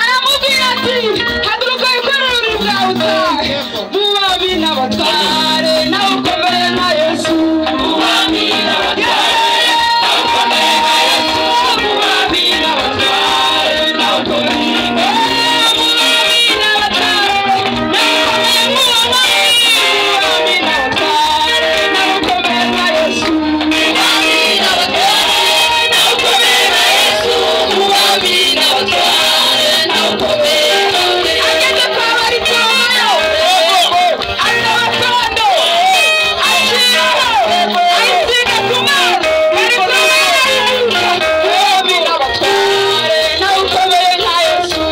aramubwira ati haguruka wikorere ururimi bwawe utahe mu bami n'abatware nawe ukomeye nka Yesu mu bami n'abatware nawe ukomeye nka Yesu mu bami n'abatware nawe ukomeye nka Yesu mu bami n'abatware nawe ukomeye mu bami n'abatware nawe ukomeye nka Yesu mu bami n'abatware nawe ukomeye nka Yesu mu bami n'abatware nawe ukomeye ageze kwa baritoyo azabatondo ashiraho ayisiga ku maso baritoyo mu bami n'abatware nawe ukomeye nka Yesu mu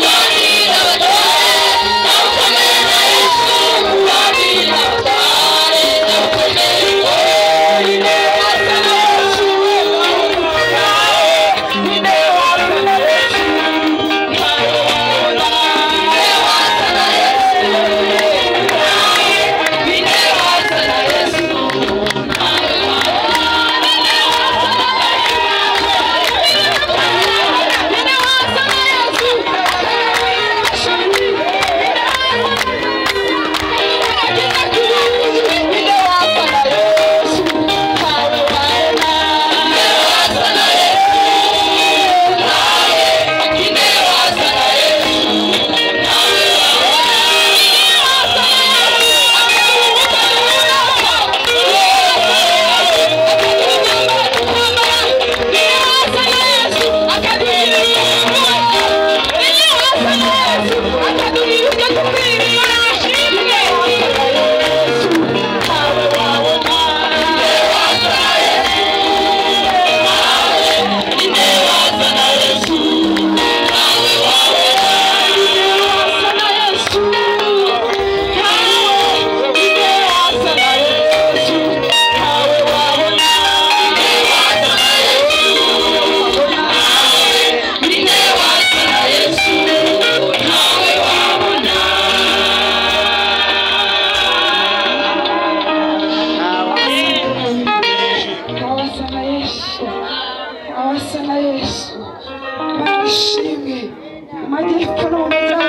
bami n'abatware nawe ukomeye nka Yesu mu bami n'abatware nawe ukomeye ine wasa na Yesu ine wasa na Yesu awasa na Yesu barishimwe amajyepfo no mu majyaruguru